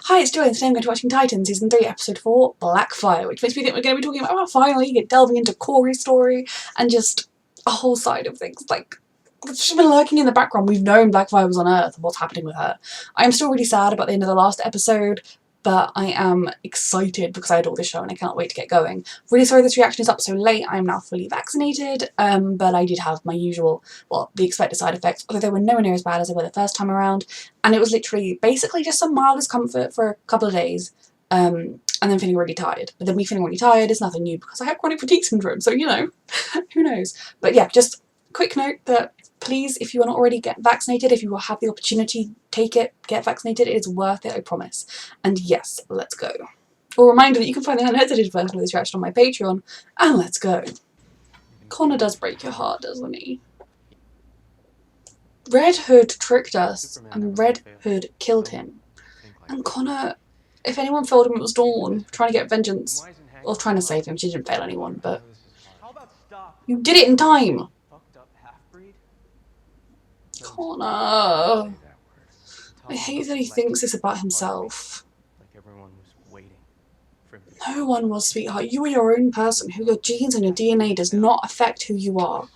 Hi, it's Joy, and today I'm going to be watching Titan Season 3, Episode 4, Blackfire, which makes me think we're going to be talking about finally delving into Corey's story and just a whole side of things. Like, it's just been lurking in the background. We've known Blackfire was on Earth and what's happening with her. I am still really sad about the end of the last episode, but I am excited because I adore this show and I cannot wait to get going. Really sorry this reaction is up so late. I am now fully vaccinated, but I did have my usual, well, the expected side effects, although they were nowhere near as bad as they were the first time around, and it was literally basically just some mild discomfort for a couple of days, and then feeling really tired. But then me feeling really tired is nothing new because I have chronic fatigue syndrome, so you know, who knows. But yeah, just quick note that please, if you are not already get vaccinated, if you have the opportunity, take it, get vaccinated. It is worth it, I promise. And yes, let's go. A reminder that you can find the unedited version of this reaction on my Patreon, and let's go. Connor does break your heart, doesn't he? Red Hood tricked us, and Red Hood killed him. And Connor, if anyone failed him, it was Dawn, trying to get vengeance. Or trying to save him. She didn't fail anyone, but you did it in time! Connor. I hate that he thinks this about himself. No one was, sweetheart. You are your own person, who your genes and your DNA does not affect who you are.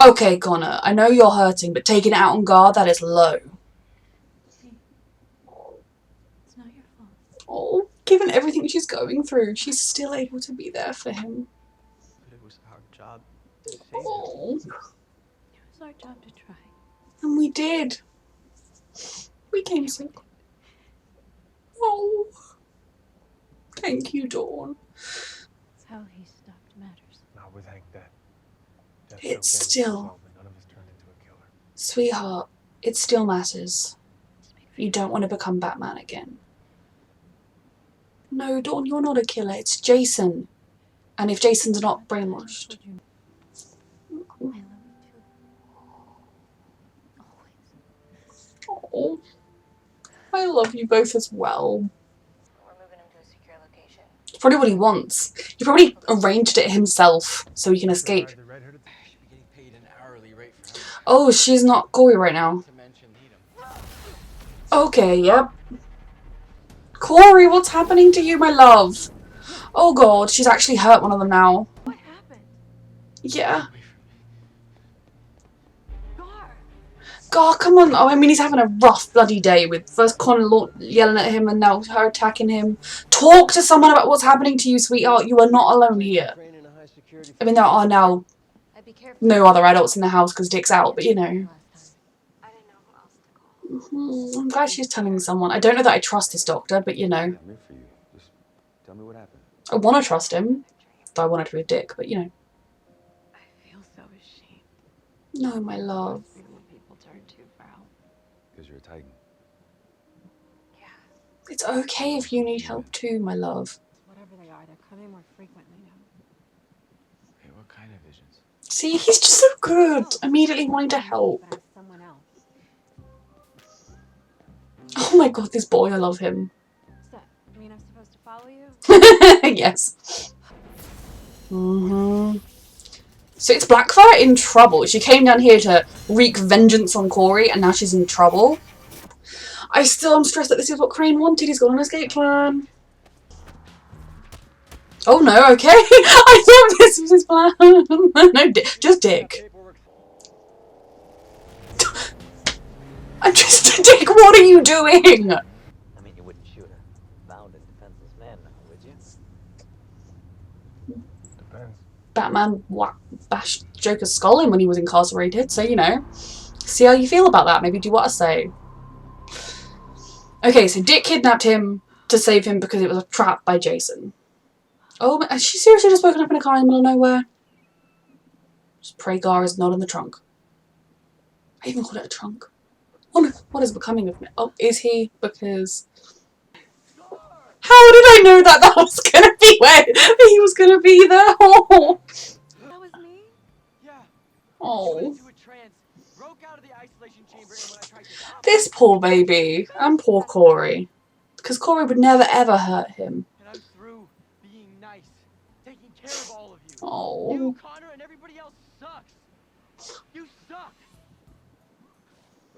Okay, Connor, I know you're hurting, but taking it out on guard, that is low. It's not your fault. Oh, given everything she's going through, she's still able to be there for him. But it was our job. Oh. It was our job to try. And we did. We came so close. Oh. Thank you, Dawn. How he stopped matters. Not with Hank dead. It's still... None of us turned into a killer. Sweetheart, it still matters. You don't want to become Batman again. No, Dawn, you're not a killer. It's Jason. And if Jason's not brainwashed... I love you too. Always. Oh. I love you both as well. We're moving him to a secure location. It's probably what he wants. He probably arranged it himself so he can escape. Oh, she's not Corey right now. Okay, yep. Corey, what's happening to you, my love? Oh god, she's actually hurt one of them now. What happened? Yeah. Gar! God, come on. Oh, I mean, he's having a rough bloody day with first Connor yelling at him and now her attacking him. Talk to someone about what's happening to you, sweetheart. You are not alone here. I mean, there are now no other adults in the house because Dick's out, but you know. I'm glad she's telling someone. I don't know that I trust this doctor, but you know. I'm here for you. Just tell me what happened. I want to trust him. Though I want it to be a dick, but you know. I feel so ashamed. No, my love. When people turn too foul. Because you're a Titan. Yeah. It's okay if you need help too, my love. Whatever they are, they're coming more frequently now. Hey, what kind of visions? See, he's just so good. Immediately wanting to help. But I'm someone else. Oh my god, this boy, I love him. What's that? You mean I'm supposed to follow you? Yes. So it's Blackfire in trouble. She came down here to wreak vengeance on Corey and now she's in trouble. I still am stressed that this is what Crane wanted. He's got an escape plan. Oh no, okay. I thought this was his plan. No, just Dick. I'm just Dick, what are you doing? I mean, you wouldn't shoot a bound and defenseless man now, would you? Depends. Batman bashed Joker's skull in when he was incarcerated, so you know. See how you feel about that, maybe do what I say. Okay, so Dick kidnapped him to save him because it was a trap by Jason. Oh, has she seriously just woken up in a car in the middle of nowhere? Just pray Gar is not in the trunk. I even called it a trunk. What is becoming of me? Oh, is he? Because... How did I know that was gonna be where he was gonna be there? Oh. That was me? Yeah. Oh. Broke out of the isolation chamber and when I tried to stop This poor baby. And poor Corey. Because Corey would never ever hurt him. and I'm through being nice. Taking care of all of you. Oh. You, Connor, and everybody else sucks. You suck.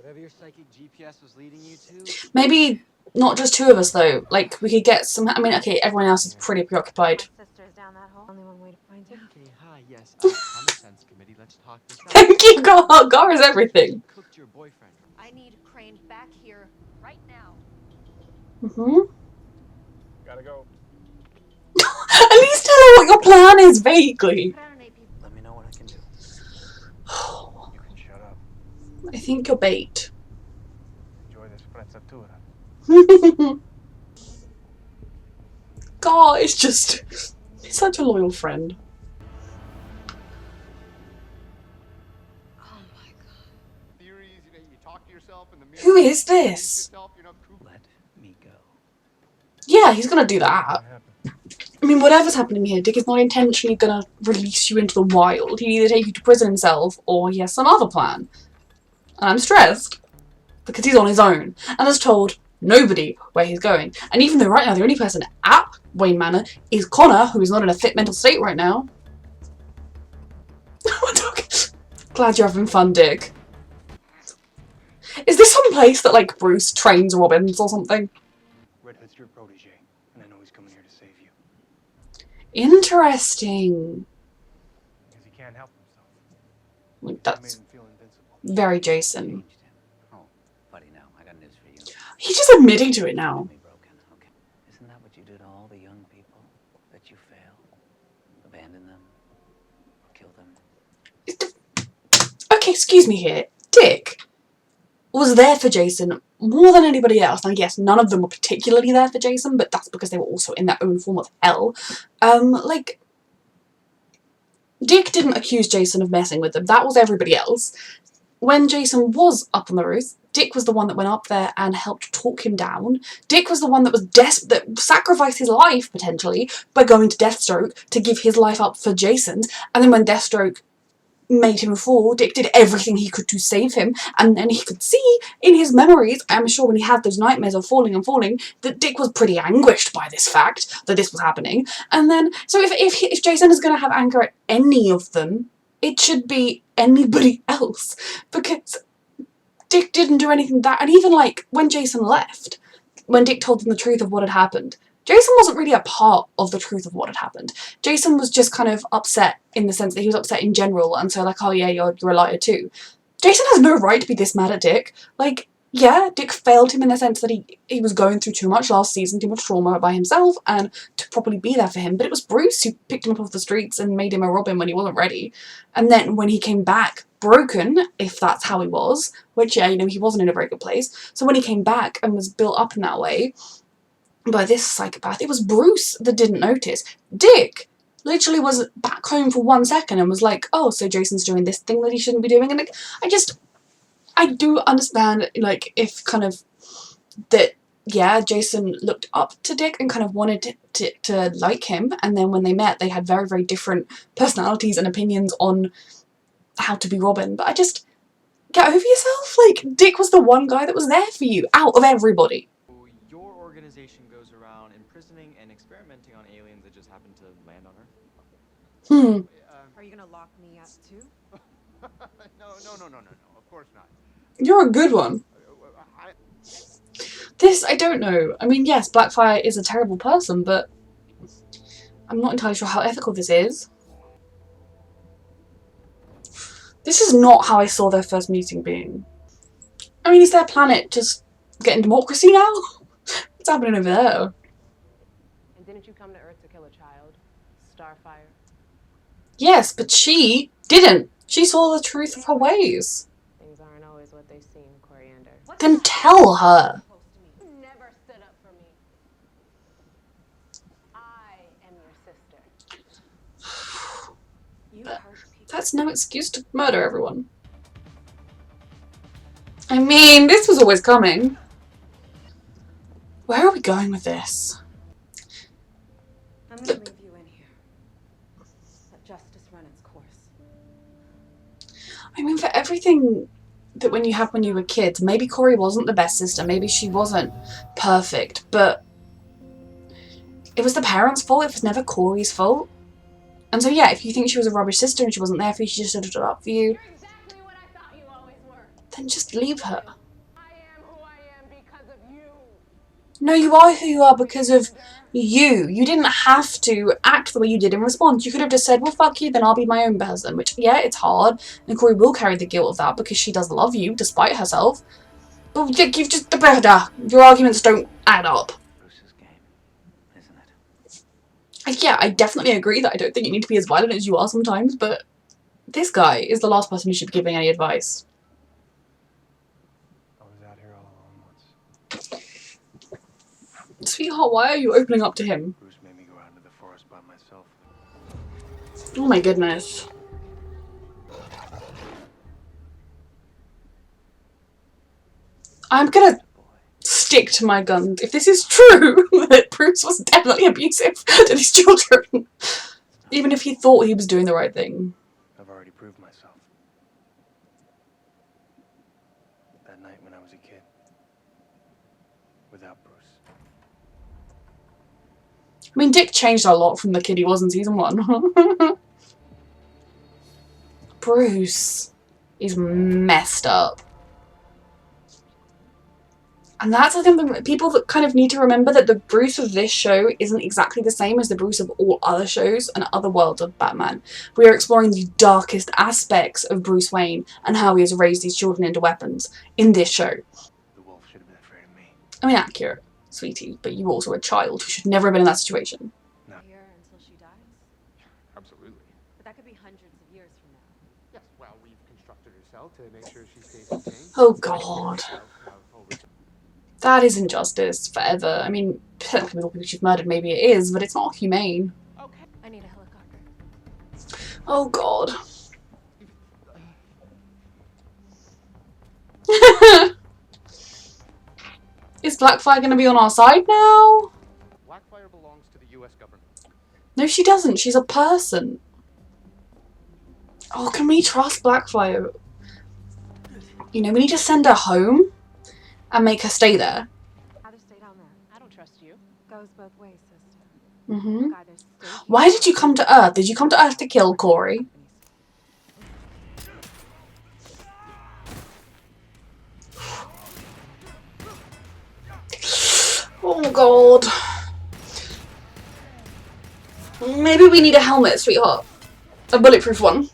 Wherever your psychic GPS was leading you to. Maybe not just two of us though. Like we could get some. I mean, okay, everyone else is pretty preoccupied. My sister's down that hole. Only one way to find her. Okay, hi, yes. Common sense committee. Let's talk this out. Thank you, God. God is everything. You cooked your boyfriend. I need Crane back here right now. Gotta go. At least tell her what your plan is vaguely. Let me know what I can do. You can shut up. I think you're bait. Enjoy this sprezzatura. God, it's just... He's such a loyal friend. Oh my god. Theories, you talk to yourself in the mirror. Who is this? Let me go. Yeah, he's gonna do that. I mean, whatever's happening here, Dick is not intentionally gonna release you into the wild. He'd either take you to prison himself, or he has some other plan. And I'm stressed. Because he's on his own. And has told nobody where he's going. And even though right now the only person at Wayne Manor is Connor, who is not in a fit mental state right now. Glad you're having fun, Dick. Is this some place that, like, Bruce trains Robins or something? Red Hood's your protege, and I know he's coming here to save you. Interesting. Because he can't help himself. Like, I made that's him feel invincible. very Jason. Changed him. Oh, buddy, now I got news for you. He's just admitting to it now. Me broken, okay? Isn't that what you do to all the young people? That you fail, abandon them, or kill them? Okay, excuse me here. Dick was there for Jason more than anybody else. Now, yes, none of them were particularly there for Jason, but that's because they were also in their own form of hell. Like, Dick didn't accuse Jason of messing with them. That was everybody else. When Jason was up on the roof, Dick was the one that went up there and helped talk him down. Dick was the one that was that sacrificed his life, potentially, by going to Deathstroke to give his life up for Jason's. And then when Deathstroke made him fall, Dick did everything he could to save him, and then he could see in his memories, I'm sure when he had those nightmares of falling and falling, that Dick was pretty anguished by this fact, that this was happening. And then, so if Jason is going to have anger at any of them, it should be anybody else, because Dick didn't do anything that, and even like, when Jason left, when Dick told them the truth of what had happened, Jason wasn't really a part of the truth of what had happened. Jason was just kind of upset in the sense that he was upset in general, and so like, oh yeah, you're a liar too. Jason has no right to be this mad at Dick. Like, yeah, Dick failed him in the sense that he was going through too much last season, too much trauma by himself, and to properly be there for him. But it was Bruce who picked him up off the streets and made him a Robin when he wasn't ready. And then when he came back, broken, if that's how he was, which, yeah, he wasn't in a very good place. So when he came back and was built up in that way, by this psychopath, it was Bruce that didn't notice. Dick literally was back home for 1 second and was like, oh, so Jason's doing this thing that he shouldn't be doing. And like, I do understand, like, if kind of that, yeah, Jason looked up to Dick and kind of wanted to like him, and then when they met, they had very, very different personalities and opinions on how to be Robin. But I just, get over yourself. Like, Dick was the one guy that was there for you out of everybody. Your organization goes around imprisoning and experimenting on aliens that just happen to land on Earth. Are you gonna lock me up too? No. Of course not. You're a good one. This, I don't know. I mean, yes, Blackfire is a terrible person, but I'm not entirely sure how ethical this is. This is not how I saw their first meeting being. I mean, is their planet just getting democracy now? What's happening over there? And didn't you come to Earth to kill a child? Starfire. Yes, but she didn't. She saw the truth of her ways. Things aren't always what they seem, Coriander. Then tell her. You never stood up for me. I am your sister. You hurt people. That's no excuse to murder everyone. I mean, this was always coming. Where are we going with this? I'm gonna leave you in here. Let justice run its course. I mean, for everything that when you were kids, maybe Corey wasn't the best sister, maybe she wasn't perfect, but it was the parents' fault, it was never Corey's fault. And so yeah, if you think she was a rubbish sister and she wasn't there for you, she just stood up for you, You're exactly what I thought you always were. then just leave her. No, you are who you are because of you. You didn't have to act the way you did in response. You could have just said, well, fuck you, then I'll be my own person. Which, yeah, it's hard. And Corey will carry the guilt of that because she does love you, despite herself. But you've just... Your arguments don't add up. Bruce's game, isn't it? Yeah, I definitely agree that I don't think you need to be as violent as you are sometimes, but this guy is the last person who should be giving any advice. I was out here all alone once. Sweetheart, why are you opening up to him? Bruce made me go out into the forest by myself. Oh my goodness. I'm gonna stick to my guns. If this is true, that Bruce was definitely abusive to these children, even if he thought he was doing the right thing. I've already proved myself. That night when I was a kid. Without Bruce. I mean, Dick changed a lot from the kid he was in season 1. Bruce is messed up. And that's the thing that people that kind of need to remember, that the Bruce of this show isn't exactly the same as the Bruce of all other shows and other worlds of Batman. We are exploring the darkest aspects of Bruce Wayne and how he has raised these children into weapons in this show. The wolf should have been afraid of me. I mean, accurate, sweetie, but you're also a child who should never have been in that situation. Here until she dies? Absolutely. But that could be hundreds of years from now. Yes, well, we've constructed her cell to make sure she stays contained. Oh god. That is injustice forever. I mean, with all people she's murdered, maybe it is, but it's not humane. Okay. I need a helicopter. Oh god. Is Blackfire gonna be on our side now? Blackfire belongs to the U.S. government. No, she doesn't. She's a person. Oh, can we trust Blackfire? You know, we need to send her home and make her stay there. Rather stay down there. I don't trust you. Goes both ways, sister. Mm-hmm. Look, either stay here Why did you come to Earth? Did you come to Earth to kill Corey? Oh god. Maybe we need a helmet, sweetheart. A bulletproof one.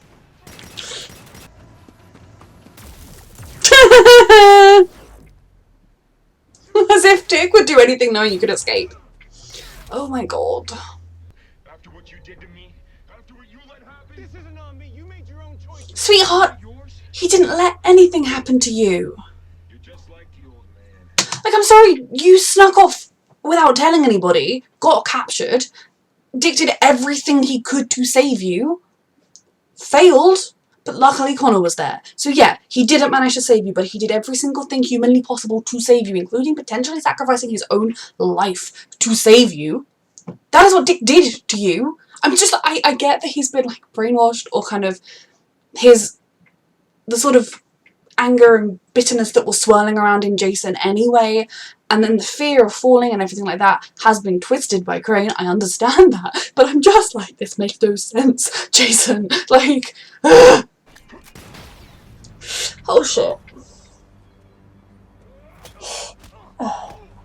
As if Dick would do anything knowing you could escape. Oh my god. After what you did to me, after what you let happen. This isn't on me. You made your own choice. Sweetheart, he didn't let anything happen to you. You're just like the old man. Like, I'm sorry, you snuck off without telling anybody, got captured, Dick did everything he could to save you, failed, but luckily Connor was there. So yeah, he didn't manage to save you, but he did every single thing humanly possible to save you, including potentially sacrificing his own life to save you. That is what Dick did to you. I get that he's been like brainwashed, or kind of the sort of anger and bitterness that was swirling around in Jason anyway, and then the fear of falling and everything like that has been twisted by Crane. I understand that, but I'm just like, this makes no sense, Jason. Like, ugh. Oh shit.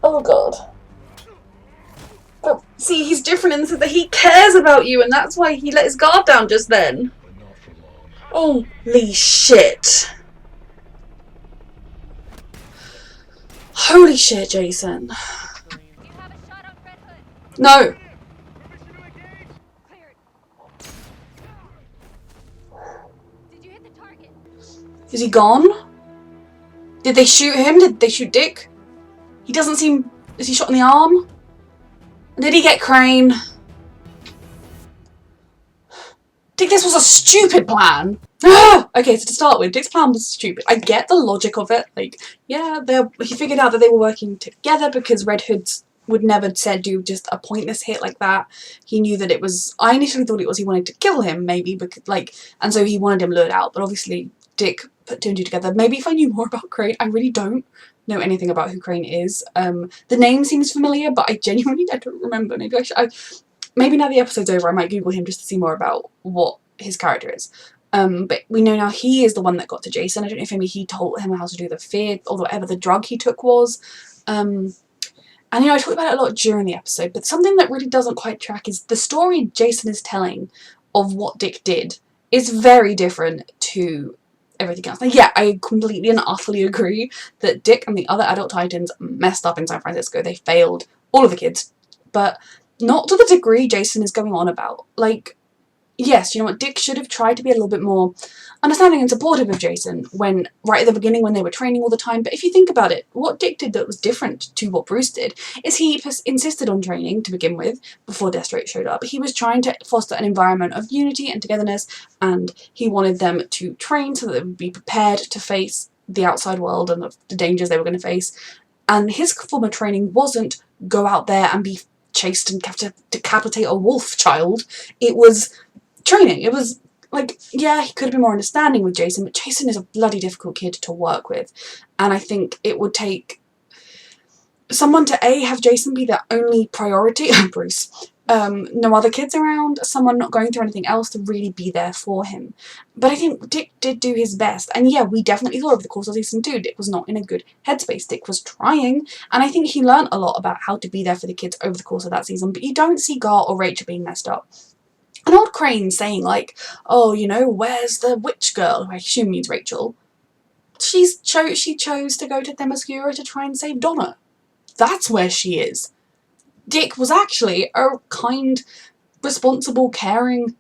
Oh god. But see, he's different in the sense that he cares about you, and that's why he let his guard down just then. Holy shit. Holy shit, Jason. Do you have a shot on Red Hood? No. Cleared. Did you hit the target? Is he gone? Did they shoot him? Did they shoot Dick? He doesn't seem... Is he shot in the arm? Did he get Crane? Dick, this was a stupid plan. Okay, so to start with, Dick's plan was stupid. I get the logic of it. Like, yeah, he figured out that they were working together because Red Hoods would never do just a pointless hit like that. He knew that it was... I initially thought it was he wanted to kill him, maybe, because, like, and so he wanted him lured out. But obviously, Dick put 2 and 2 together. Maybe if I knew more about Crane. I really don't know anything about who Crane is. The name seems familiar, but I genuinely don't remember. Maybe I should... Maybe now the episode's over, I might Google him just to see more about what his character is. But we know now he is the one that got to Jason. I don't know if maybe he told him how to do the fear or whatever the drug he took was. And I talked about it a lot during the episode, but something that really doesn't quite track is the story Jason is telling of what Dick did is very different to everything else. Now, yeah, I completely and utterly agree that Dick and the other adult Titans messed up in San Francisco. They failed all of the kids, but not to the degree Jason is going on about. Like, yes, you know what, Dick should have tried to be a little bit more understanding and supportive of Jason when, right at the beginning when they were training all the time. But if you think about it, what Dick did that was different to what Bruce did is he insisted on training to begin with before Deathstroke showed up. He was trying to foster an environment of unity and togetherness, and he wanted them to train so that they would be prepared to face the outside world and the dangers they were going to face. And his form of training wasn't go out there and be chased and decapitate a wolf child. It was training. It was like, yeah, he could have been more understanding with Jason, but Jason is a bloody difficult kid to work with. And I think it would take someone to have Jason be their only priority, Bruce, no other kids around, someone not going through anything else to really be there for him. But I think Dick did do his best, and yeah, we definitely saw over the course of season 2, Dick was not in a good headspace. Dick was trying, and I think he learned a lot about how to be there for the kids over the course of that season, but you don't see Gar or Rachel being messed up. And old Crane saying like, oh, you know, where's the witch girl, who I assume means Rachel, she chose to go to Themyscira to try and save Donna. That's where she is. Dick was actually a kind, responsible, caring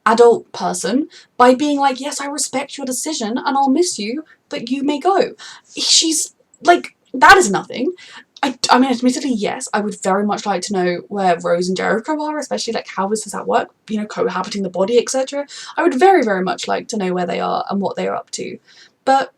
adult person by being like, yes, I respect your decision and I'll miss you, but you may go. She's like, that is nothing. I mean, admittedly, yes, I would very much like to know where Rose and Jericho are, especially like how does that work, you know, cohabiting the body, etc. I would very, very much like to know where they are and what they are up to. But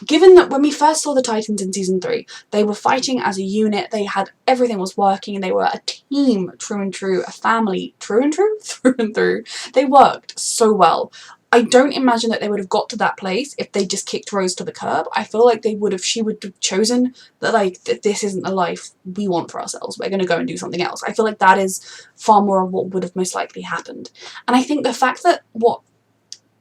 given that when we first saw the Titans in season 3, they were fighting as a unit, they had, everything was working, they were a team, true and true, a family, true and true, through and through. They worked so well. I don't imagine that they would have got to that place if they just kicked Rose to the curb. I feel like she would have chosen that, like, this isn't a life we want for ourselves. We're going to go and do something else. I feel like that is far more of what would have most likely happened. And I think the fact that what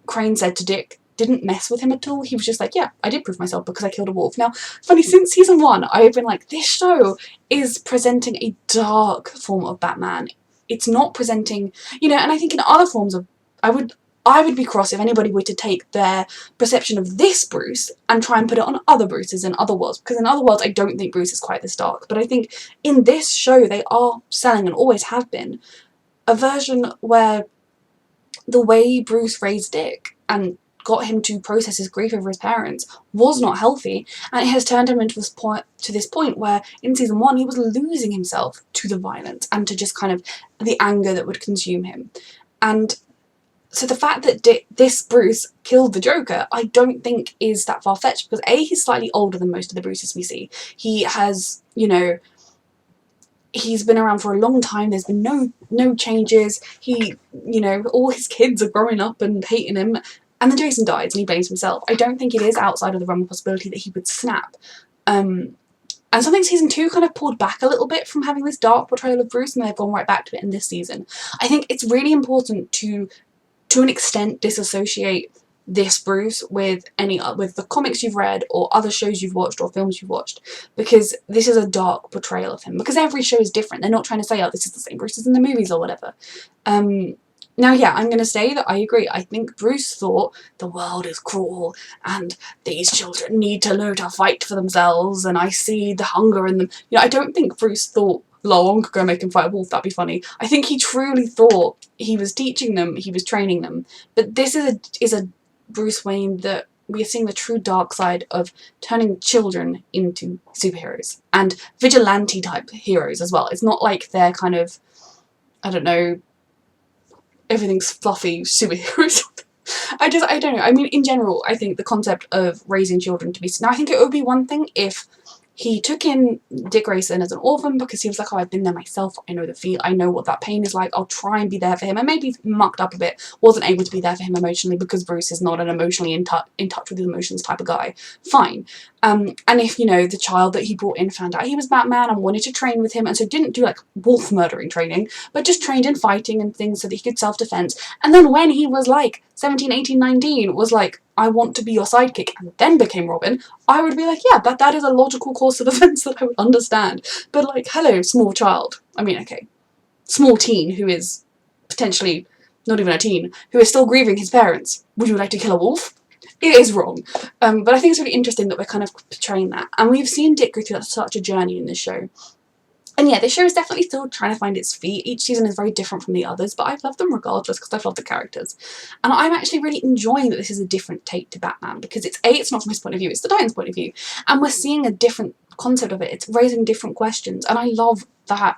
Crane said to Dick didn't mess with him at all. He was just like, yeah, I did prove myself because I killed a wolf. Now, funny, since season 1, I've been like, this show is presenting a dark form of Batman. It's not presenting, you know, and I think in other forms of, I would be cross if anybody were to take their perception of this Bruce and try and put it on other Bruces in other worlds, because in other worlds I don't think Bruce is quite this dark, but I think in this show they are selling, and always have been, a version where the way Bruce raised Dick and got him to process his grief over his parents was not healthy, and it has turned him into this point where in season 1 he was losing himself to the violence and to just kind of the anger that would consume him. And so the fact that this Bruce killed the Joker, I don't think is that far-fetched, because A, he's slightly older than most of the Bruces we see. He has, you know, he's been around for a long time, there's been no changes, he, you know, all his kids are growing up and hating him, and then Jason dies and he blames himself. I don't think it is outside of the realm of possibility that he would snap. And something season 2 kind of pulled back a little bit from having this dark portrayal of Bruce, and they've gone right back to it in this season. I think it's really important to an extent, disassociate this Bruce with the comics you've read or other shows you've watched or films you've watched, because this is a dark portrayal of him, because every show is different. They're not trying to say, oh, this is the same Bruce as in the movies or whatever. Now, yeah, I'm going to say that I agree. I think Bruce thought the world is cruel and these children need to learn to fight for themselves, and I see the hunger in them. You know, I don't think Bruce thought, lol, could go make him fight a wolf, that'd be funny. I think he truly thought he was teaching them, he was training them. But this is a Bruce Wayne that we are seeing the true dark side of turning children into superheroes. And vigilante type heroes as well. It's not like they're kind of, I don't know, everything's fluffy superheroes. I don't know. I mean, in general, I think the concept of raising children to be... Now, I think it would be one thing if he took in Dick Grayson as an orphan, because he was like, oh, I've been there myself, I know the feel, I know what that pain is like, I'll try and be there for him, and maybe mucked up a bit, wasn't able to be there for him emotionally because Bruce is not an emotionally in touch with his emotions type of guy. Fine. And if, you know, the child that he brought in found out he was Batman and wanted to train with him, and so didn't do like wolf murdering training, but just trained in fighting and things so that he could self-defense, and then when he was like 17, 18, 19, was like, I want to be your sidekick, and then became Robin, I would be like, yeah, that is a logical course of events that I would understand. But like, hello, small child. I mean, okay, small teen who is potentially not even a teen, who is still grieving his parents. Would you like to kill a wolf? It is wrong. But I think it's really interesting that we're kind of portraying that. And we've seen Dick go through such a journey in this show. And yeah, this show is definitely still trying to find its feet. Each season is very different from the others, but I love them regardless because I love the characters. And I'm actually really enjoying that this is a different take to Batman because it's not from his point of view, it's the Titan's point of view. And we're seeing a different concept of it. It's raising different questions, and I love that.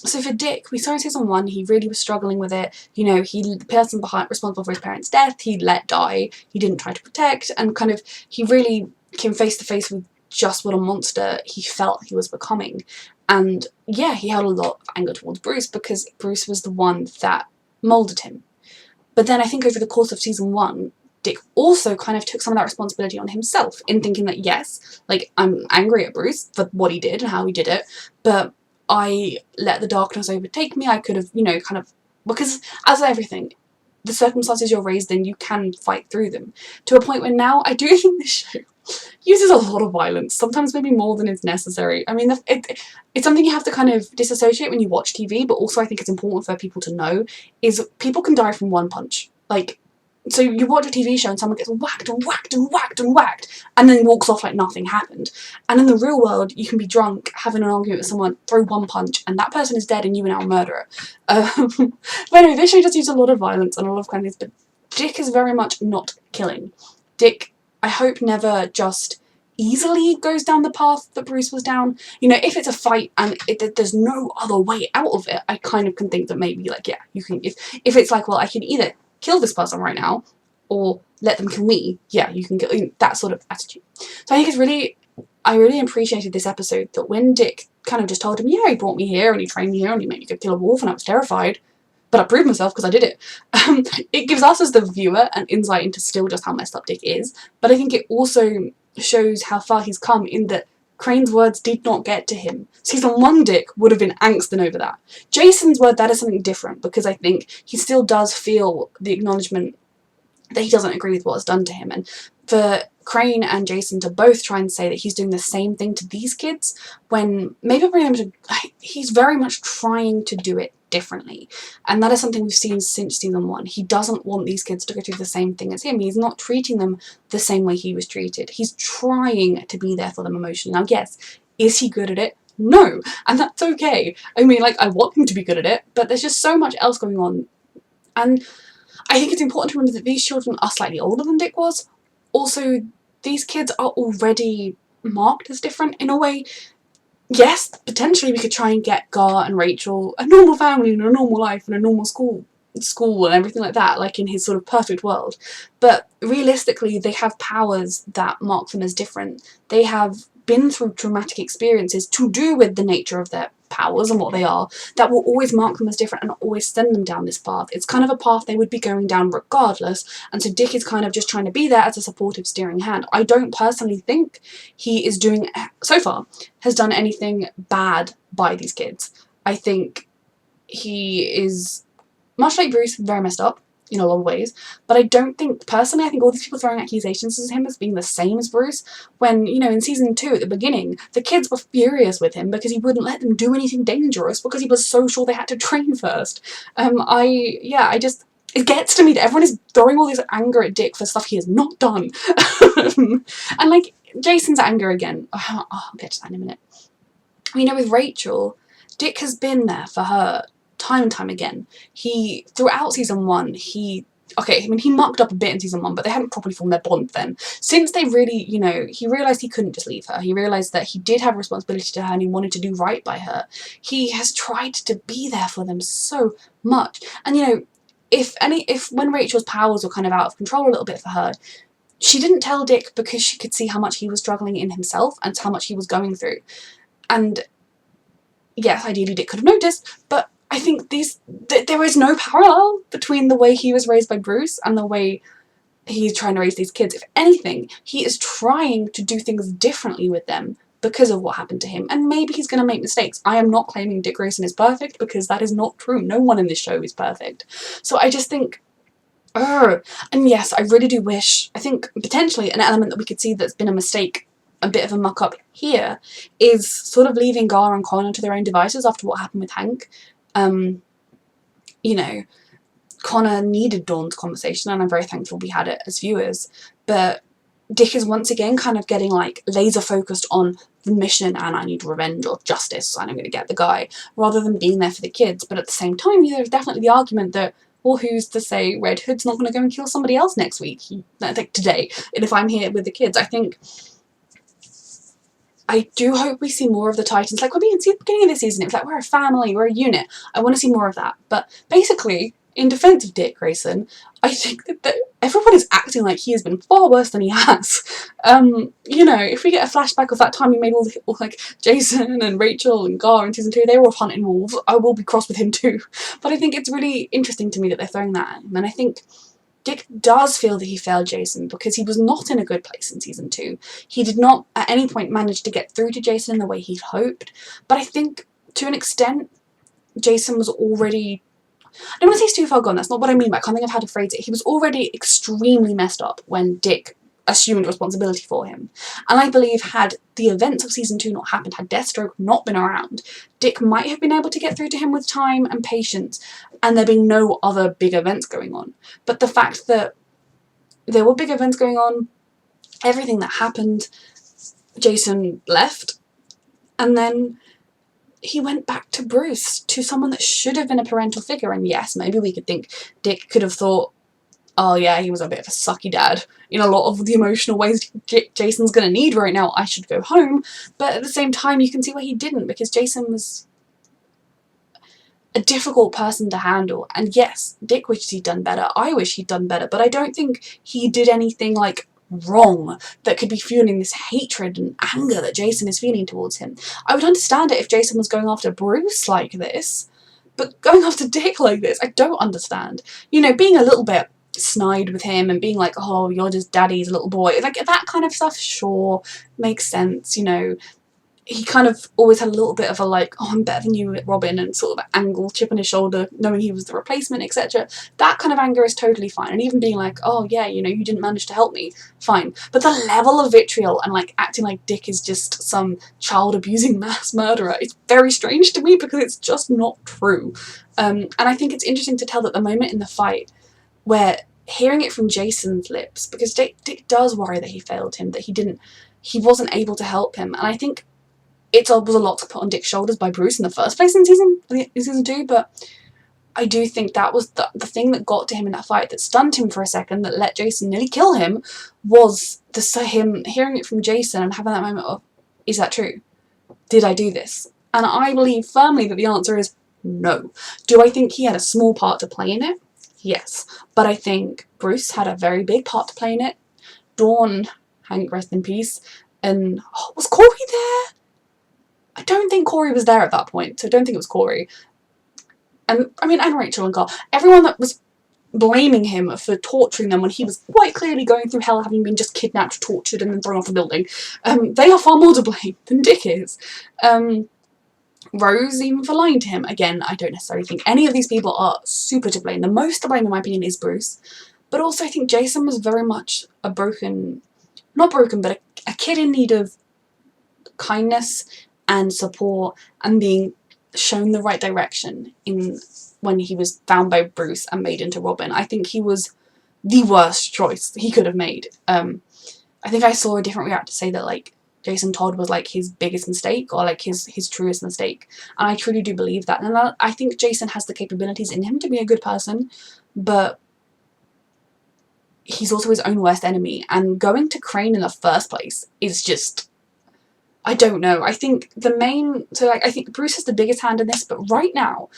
So for Dick, we saw in season 1, he really was struggling with it. You know, the person responsible for his parents' death, he let die. He didn't try to protect, and kind of, he really came face to face with just what a monster he felt he was becoming. And yeah, he had a lot of anger towards Bruce because Bruce was the one that moulded him. But then I think over the course of season 1, Dick also kind of took some of that responsibility on himself in thinking that, yes, like, I'm angry at Bruce for what he did and how he did it, but I let the darkness overtake me. I could have, you know, kind of, because as everything, the circumstances you're raised in, you can fight through them. To a point where now I do think this show uses a lot of violence, sometimes maybe more than is necessary. I mean, it's something you have to kind of disassociate when you watch TV, but also I think it's important for people to know, is people can die from one punch. Like, so you watch a TV show and someone gets whacked and whacked and whacked and whacked and then walks off like nothing happened. And in the real world, you can be drunk, having an argument with someone, throw one punch, and that person is dead and you are now a murderer. But anyway, this show just uses a lot of violence and a lot of kind of things, but Dick is very much not killing. Dick, I hope, never just easily goes down the path that Bruce was down. You know, if it's a fight and there's no other way out of it, I kind of can think that maybe, like, yeah, you can, if it's like, well, I can either kill this person right now or let them kill me, yeah, you can get that sort of attitude. So I think I really appreciated this episode, that when Dick kind of just told him, yeah, he brought me here and he trained me here and he made me go kill a wolf and I was terrified, but I proved myself because I did it. It gives us as the viewer an insight into still just how messed up Dick is, but I think it also shows how far he's come in that Crane's words did not get to him. Season 1 Dick would have been angsting over that. Jason's word, that is something different, because I think he still does feel the acknowledgement that he doesn't agree with what was done to him. And for Crane and Jason to both try and say that he's doing the same thing to these kids, when maybe he's very much trying to do it differently. And that is something we've seen since season 1. He doesn't want these kids to go through the same thing as him. He's not treating them the same way he was treated. He's trying to be there for them emotionally. Now, yes, is he good at it? No, and that's okay. I mean, like, I want him to be good at it, but there's just so much else going on. And I think it's important to remember that these children are slightly older than Dick was. Also, these kids are already marked as different in a way. Yes, potentially we could try and get Gar and Rachel a normal family and a normal life and a normal school and everything like that, like in his sort of perfect world. But realistically, they have powers that mark them as different. They have been through traumatic experiences to do with the nature of their powers and what they are, that will always mark them as different and always send them down this path. It's kind of a path they would be going down regardless, and so Dick is kind of just trying to be there as a supportive steering hand. I don't personally think he is doing, so far, has done anything bad by these kids. I think he is, much like Bruce, very messed up in a lot of ways, but I don't think, personally, I think all these people throwing accusations at him as being the same as Bruce, when, you know, in season 2 at the beginning, the kids were furious with him because he wouldn't let them do anything dangerous because he was so sure they had to train first. It gets to me that everyone is throwing all this anger at Dick for stuff he has not done. And like, Jason's anger again, I'll get to that in a minute. You know, with Rachel, Dick has been there for her time and time again. Throughout season 1, he mucked up a bit in season 1, but they hadn't properly formed their bond then. Since they really, you know, he realised he couldn't just leave her. He realised that he did have a responsibility to her and he wanted to do right by her. He has tried to be there for them so much. And, you know, if when Rachel's powers were kind of out of control a little bit for her, she didn't tell Dick because she could see how much he was struggling in himself and how much he was going through. And yes, ideally Dick could have noticed, but I think there is no parallel between the way he was raised by Bruce and the way he's trying to raise these kids. If anything, he is trying to do things differently with them because of what happened to him. And maybe he's going to make mistakes. I am not claiming Dick Grayson is perfect because that is not true. No one in this show is perfect. So I just think And yes, I really do wish, I think potentially an element that we could see that's been a mistake, a bit of a muck-up here, is sort of leaving Gar and Connor to their own devices after what happened with Hank. You know, Connor needed Dawn's conversation, and I'm very thankful we had it as viewers, but Dick is once again kind of getting like laser focused on the mission and I need revenge or justice and I'm going to get the guy, rather than being there for the kids. But at the same time, there's definitely the argument that, well, who's to say Red Hood's not going to go and kill somebody else next week, like today, and if I'm here with the kids. I do hope we see more of the Titans, like we see at the beginning of the season. It's like, we're a family, we're a unit. I want to see more of that. But basically, in defense of Dick Grayson, I think that everyone is acting like he has been far worse than he has. You know, if we get a flashback of that time he made all like Jason and Rachel and Gar in season 2, they were off hunting wolves, I will be cross with him too. But I think it's really interesting to me that they're throwing that at him, and I think Dick does feel that he failed Jason because he was not in a good place in season 2. He did not at any point manage to get through to Jason in the way he'd hoped, but I think to an extent Jason was already, I don't want to say he's too far gone, that's not what I mean, but I can't think of how to phrase it. He was already extremely messed up when Dick assumed responsibility for him. And I believe had the events of season 2 not happened, had Deathstroke not been around, Dick might have been able to get through to him with time and patience, and there being no other big events going on. But the fact that there were big events going on, everything that happened, Jason left, and then he went back to Bruce, to someone that should have been a parental figure. And yes, maybe we could think Dick could have thought, oh yeah, he was a bit of a sucky dad in a lot of the emotional ways Jason's going to need right now, I should go home. But at the same time, you can see why he didn't, because Jason was a difficult person to handle. And yes, Dick wishes he'd done better, I wish he'd done better, but I don't think he did anything like wrong that could be fueling this hatred and anger that Jason is feeling towards him. I would understand it if Jason was going after Bruce like this, but going after Dick like this, I don't understand. You know, being a little bit snide with him and being like, oh, you're just daddy's little boy, like that kind of stuff, sure, makes sense, you know. He kind of always had a little bit of a like, oh, I'm better than you, Robin, and sort of angle, chip on his shoulder, knowing he was the replacement, etc. That kind of anger is totally fine. And even being like, oh yeah, you know, you didn't manage to help me, fine. But the level of vitriol and like acting like Dick is just some child abusing mass murderer is very strange to me, because it's just not true. And I think it's interesting to tell that the moment in the fight where hearing it from Jason's lips, because Dick does worry that he failed him, that he wasn't able to help him. And I think it was a lot to put on Dick's shoulders by Bruce in the first place in season 2, but I do think that was the thing that got to him in that fight, that stunned him for a second, that let Jason nearly kill him, was him hearing it from Jason and having that moment of, is that true? Did I do this? And I believe firmly that the answer is no. Do I think he had a small part to play in it? Yes. But I think Bruce had a very big part to play in it. Dawn, Hank, rest in peace. And was Corey there? I don't think Corey was there at that point, so I don't think it was Corey. And I mean, and Rachel and Carl, everyone that was blaming him for torturing them when he was quite clearly going through hell, having been just kidnapped, tortured, and then thrown off a building, they are far more to blame than Dick is. Rose, even for lying to him, again, I don't necessarily think any of these people are super to blame. The most to blame, in my opinion, is Bruce. But also, I think Jason was very much a not broken, but a kid in need of kindness and support and being shown the right direction when he was found by Bruce and made into Robin. I think he was the worst choice he could have made. I think I saw a different reactor say that like Jason Todd was like his biggest mistake, or like his truest mistake, and I truly do believe that. And I think Jason has the capabilities in him to be a good person, but he's also his own worst enemy, and going to Crane in the first place is just, I don't know. I think I think Bruce has the biggest hand in this, but right now,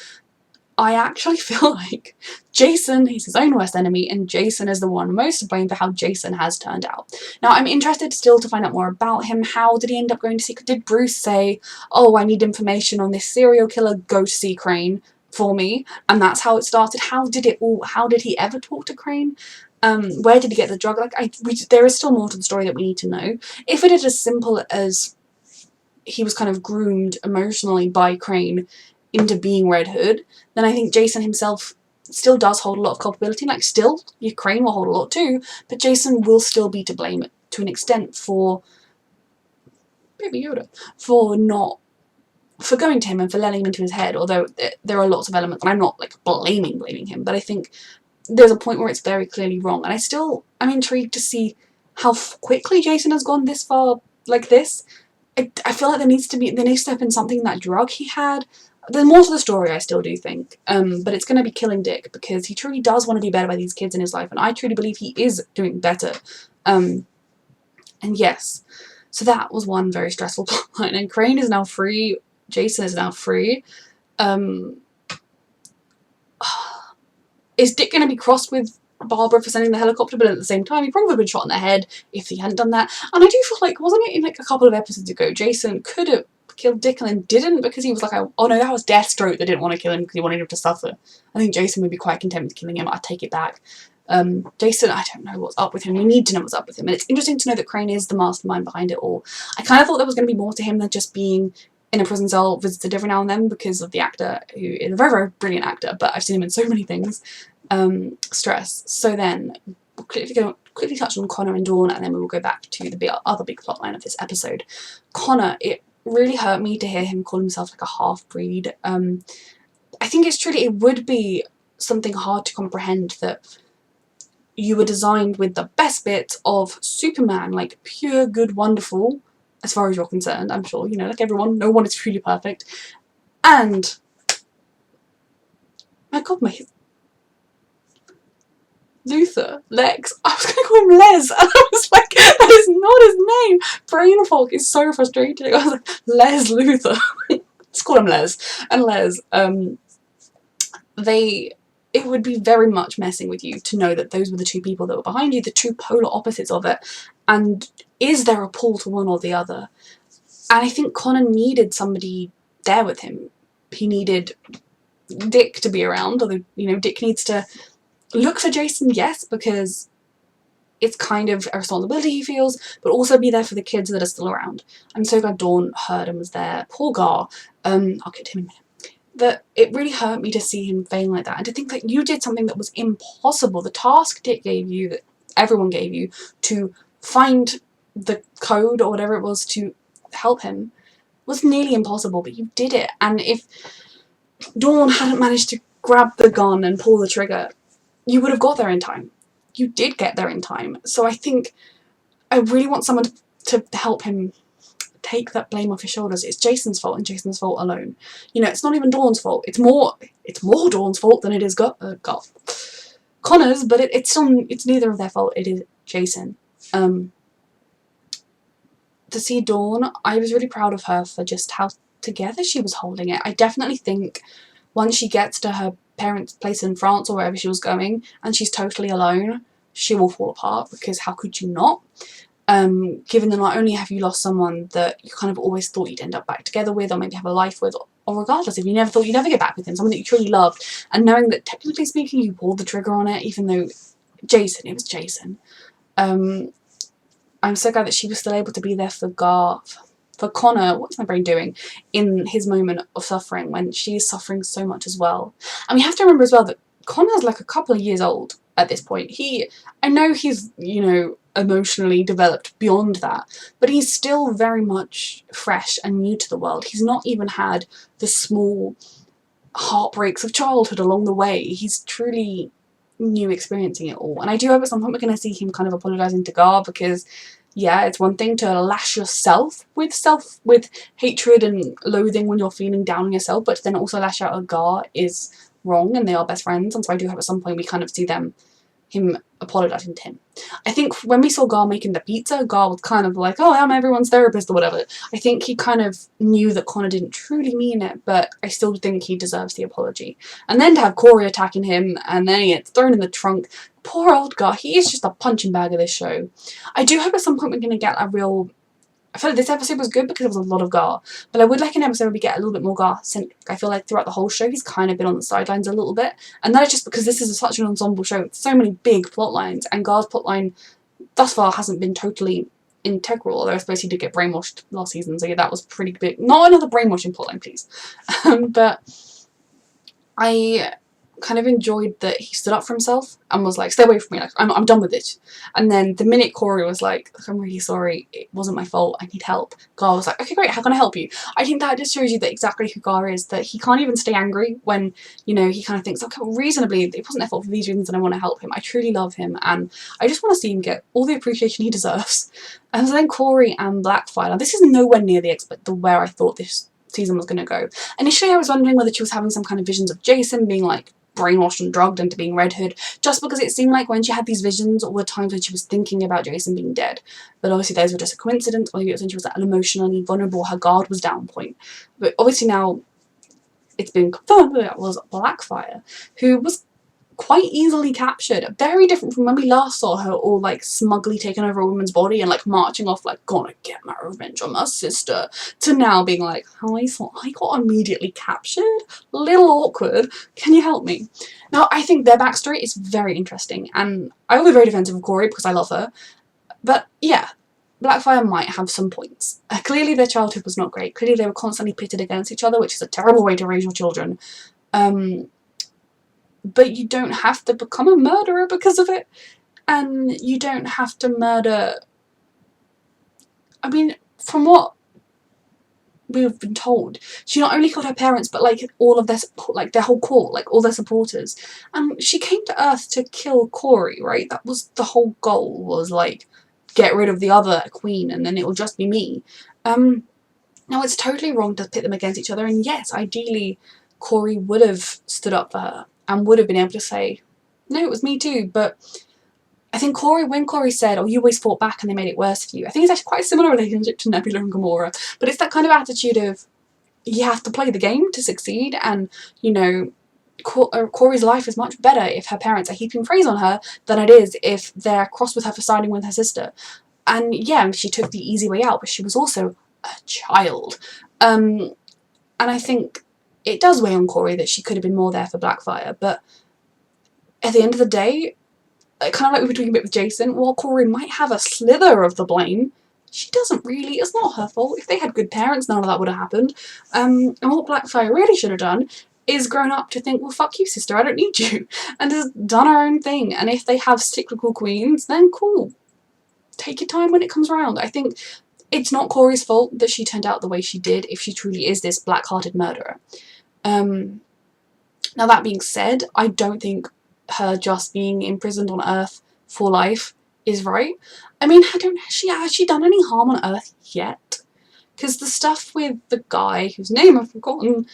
I actually feel like Jason is his own worst enemy, and Jason is the one most to blame for how Jason has turned out. Now, I'm interested still to find out more about him. How did he end up going to see? Did Bruce say, oh, I need information on this serial killer, go to see Crane for me? And that's how it started. How did he ever talk to Crane? Where did he get the drug? There is still more to the story that we need to know. If it is as simple as he was kind of groomed emotionally by Crane into being Red Hood, then I think Jason himself still does hold a lot of culpability. Like, still, your Crane will hold a lot too, but Jason will still be to blame to an extent for Baby Yoda, for going to him and for letting him into his head, although there are lots of elements, and I'm not like blaming him, but I think there's a point where it's very clearly wrong, and I'm intrigued to see how quickly Jason has gone this far like this. I feel like there needs to have been something in that drug he had. There's more to the story, I still do think, but it's going to be killing Dick, because he truly does want to do better by these kids in his life, and I truly believe he is doing better. And yes, so that was one very stressful plotline, and Crane is now free, Jason is now free. Is Dick going to be crossed with Barbara for sending the helicopter, but at the same time he probably would have been shot in the head if he hadn't done that. And I do feel like, wasn't it in like a couple of episodes ago, Jason could have killed Dick and then didn't, because he was like, oh no, that was Deathstroke that didn't want to kill him because he wanted him to suffer. I think Jason would be quite content with killing him. I take it back. Jason, I don't know what's up with him. We need to know what's up with him, and it's interesting to know that Crane is the mastermind behind it all. I kind of thought there was going to be more to him than just being in a prison cell visited every now and then, because of the actor, who is a very, very brilliant actor, but I've seen him in so many things. Stress. So then we'll quickly touch on Connor and Dawn, and then we will go back to the other big plotline of this episode. Connor, it really hurt me to hear him call himself like a half-breed. I think it would be something hard to comprehend that you were designed with the best bits of Superman, like pure good, wonderful, as far as you're concerned, I'm sure, you know, like everyone, no one is truly perfect. And my god, Luther, Lex, I was going to call him Les, and I was like, that is not his name. Brain fog is so frustrating. I was like, Les Luther. Let's call him Les. And Les, it would be very much messing with you to know that those were the two people that were behind you, the two polar opposites of it, and is there a pull to one or the other? And I think Connor needed somebody there with him. He needed Dick to be around, although, you know, Dick needs to look for Jason, yes, because it's kind of a responsibility he feels, but also be there for the kids that are still around. I'm so glad Dawn heard and was there. Poor Gar. I'll get to him in a minute. That it really hurt me to see him failing like that, and to think that you did something that was impossible. The task Dick gave you, that everyone gave you, to find the code or whatever it was to help him, was nearly impossible, but you did it. And if Dawn hadn't managed to grab the gun and pull the trigger, you would have got there in time. You did get there in time. So I think I really want someone to help him take that blame off his shoulders. It's Jason's fault, and Jason's fault alone. You know, it's not even Dawn's fault. It's more Dawn's fault than it is Connor's, but it's neither of their fault. It is Jason. To see Dawn, I was really proud of her for just how together she was holding it. I definitely think once she gets to her parents' place in France or wherever she was going, and she's totally alone, she will fall apart, because how could you not? Given that not only have you lost someone that you kind of always thought you'd end up back together with, or maybe have a life with, or regardless, if you never thought you'd ever get back with him, someone that you truly loved, and knowing that technically speaking you pulled the trigger on it, even though it was Jason. I'm so glad that she was still able to be there for Connor, what's my brain doing, in his moment of suffering, when she's suffering so much as well. And we have to remember as well that Connor's like a couple of years old at this point. I know he's, you know, emotionally developed beyond that, but he's still very much fresh and new to the world. He's not even had the small heartbreaks of childhood along the way. He's truly new, experiencing it all. And I do hope at some point we're going to see him kind of apologising to Gar, because yeah, it's one thing to lash yourself with hatred and loathing when you're feeling down on yourself, but to then also lash out at Gar is wrong, and they are best friends, and so I do hope at some point we kind of see him apologising to him. I think when we saw Gar making the pizza, Gar was kind of like, oh, I'm everyone's therapist or whatever. I think he kind of knew that Connor didn't truly mean it, but I still think he deserves the apology. And then to have Corey attacking him, and then he gets thrown in the trunk. Poor old Gar, he is just a punching bag of this show. I do hope at some point we're going to get a real... I feel like this episode was good because there was a lot of Gar, but I would like an episode where we get a little bit more Gar, since I feel like throughout the whole show he's kind of been on the sidelines a little bit, and that is just because this is such an ensemble show with so many big plot lines, and Gar's plotline thus far hasn't been totally integral, although I suppose he did get brainwashed last season, so yeah, that was pretty big. Not another brainwashing plotline, please. But I kind of enjoyed that he stood up for himself and was like, stay away from me, like, I'm done with it. And then the minute Corey was like, I'm really sorry, it wasn't my fault, I need help, Gar was like, okay great, how can I help you? I think that just shows you that exactly who Gar is, that he can't even stay angry when, you know, he kind of thinks, okay, well, reasonably, it wasn't their fault for these reasons and I want to help him. I truly love him and I just want to see him get all the appreciation he deserves. And so then Corey and Blackfire, now this is nowhere near the where I thought this season was going to go. Initially I was wondering whether she was having some kind of visions of Jason being like brainwashed and drugged into being Red Hood, just because it seemed like when she had these visions were times when she was thinking about Jason being dead. But obviously those were just a coincidence, or maybe it was when she was at an emotionally vulnerable, her guard was down point. But obviously now it's been confirmed that it was Blackfire, who was quite easily captured. Very different from when we last saw her all like smugly taking over a woman's body and like marching off like, gonna get my revenge on my sister, to now being like, oh, I thought I got immediately captured? Little awkward. Can you help me? Now I think their backstory is very interesting and I will be very defensive of Corey because I love her. But yeah, Blackfire might have some points. Clearly their childhood was not great. Clearly they were constantly pitted against each other, which is a terrible way to raise your children. But you don't have to become a murderer because of it. And you don't have to murder... I mean, from what we've been told, she not only killed her parents, but like all of their, like their whole court, like all their supporters. And she came to Earth to kill Corey, right? That was the whole goal, was like, get rid of the other queen and then it will just be me. Now it's totally wrong to pit them against each other, and yes, ideally Corey would have stood up for her and would have been able to say, no, it was me too. But I think when Corey said, oh, you always fought back and they made it worse for you, I think it's actually quite a similar relationship to Nebula and Gamora. But it's that kind of attitude of, you have to play the game to succeed, and, you know, Corey's life is much better if her parents are heaping praise on her than it is if they're cross with her for siding with her sister. And yeah, she took the easy way out, but she was also a child. And I think it does weigh on Corey that she could have been more there for Blackfire, but at the end of the day, kind of like we were talking about with Jason, while Corey might have a slither of the blame, she doesn't really. It's not her fault. If they had good parents, none of that would have happened. And what Blackfire really should have done is grown up to think, well, fuck you, sister, I don't need you, and has done her own thing. And if they have cyclical queens, then cool. Take your time when it comes around. I think it's not Corey's fault that she turned out the way she did if she truly is this black-hearted murderer. Now that being said, I don't think her just being imprisoned on Earth for life is right. I mean, has she done any harm on Earth yet? Because the stuff with the guy whose name I've forgotten,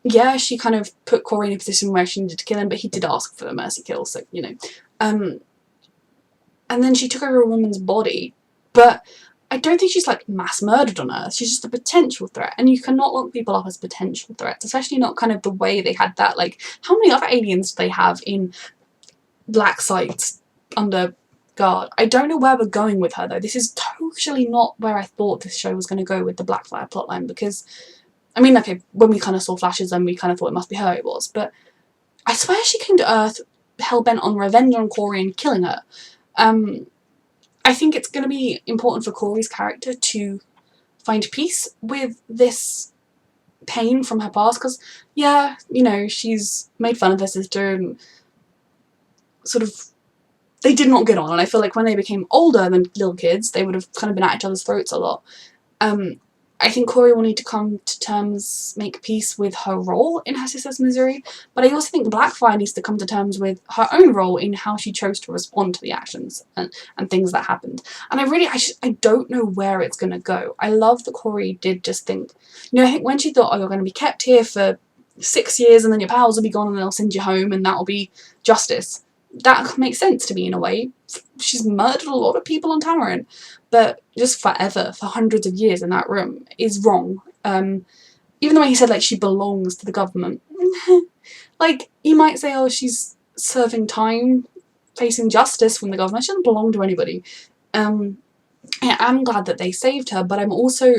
yeah, she kind of put Corey in a position where she needed to kill him, but he did ask for the mercy kill, so, you know. And then she took over a woman's body, but I don't think she's like mass murdered on Earth. She's just a potential threat, and you cannot lock people up as potential threats, especially not kind of the way they had that. Like, how many other aliens do they have in black sites under guard? I don't know where we're going with her though. This is totally not where I thought this show was going to go with the Blackfire plotline, because, I mean, okay, when we kind of saw flashes and we kind of thought it must be her it was, but I swear she came to Earth hell-bent on revenge on Corey and killing her. I think it's going to be important for Corey's character to find peace with this pain from her past, because, yeah, you know, she's made fun of her sister and sort of, they did not get on, and I feel like when they became older than little kids, they would have kind of been at each other's throats a lot. I think Corey will need to come to terms, make peace with her role in her sister's misery, but I also think Blackfire needs to come to terms with her own role in how she chose to respond to the actions and things that happened. And I don't know where it's going to go. I love that Corey did just think, you know, I think when she thought, oh, you're going to be kept here for 6 years and then your powers will be gone and they'll send you home and that'll be justice. That makes sense to me in a way. She's murdered a lot of people on Tamarin, but just forever, for hundreds of years in that room, is wrong. Even the way he said, like, she belongs to the government. Like, you might say, oh, she's serving time, facing justice from the government. She doesn't belong to anybody. I'm glad that they saved her, but I'm also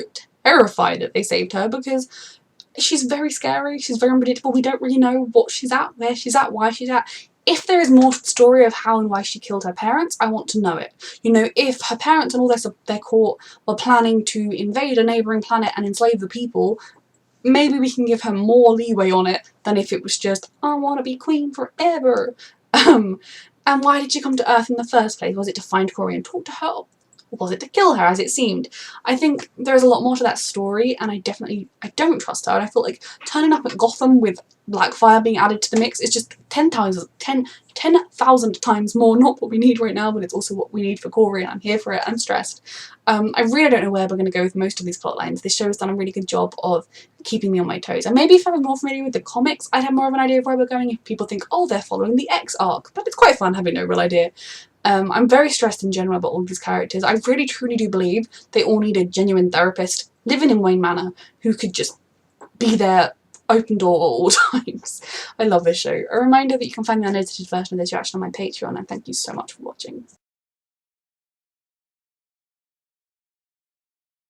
terrified that they saved her, because she's very scary, she's very unpredictable. We don't really know what she's at, where she's at, why she's at. If there is more to the story of how and why she killed her parents, I want to know it. You know, if her parents and all their court were planning to invade a neighbouring planet and enslave the people, maybe we can give her more leeway on it than if it was just, I want to be queen forever. And why did she come to Earth in the first place? Was it to find Corey and talk to her? Or was it to kill her, as it seemed? I think there's a lot more to that story, and I don't trust her. And I feel like turning up at Gotham with Blackfire being added to the mix is just 10,000 times more not what we need right now, but it's also what we need for Corey, and I'm here for it. I'm stressed. I really don't know where we're going to go with most of these plot lines. This show has done a really good job of keeping me on my toes. And maybe if I was more familiar with the comics, I'd have more of an idea of where we're going if people think, oh, they're following the X arc. But it's quite fun having no real idea. I'm very stressed in general about all these characters. I really truly do believe they all need a genuine therapist living in Wayne Manor who could just be there, open door at all times. I love this show. A reminder that you can find the unedited version of this reaction on my Patreon, and thank you so much for watching.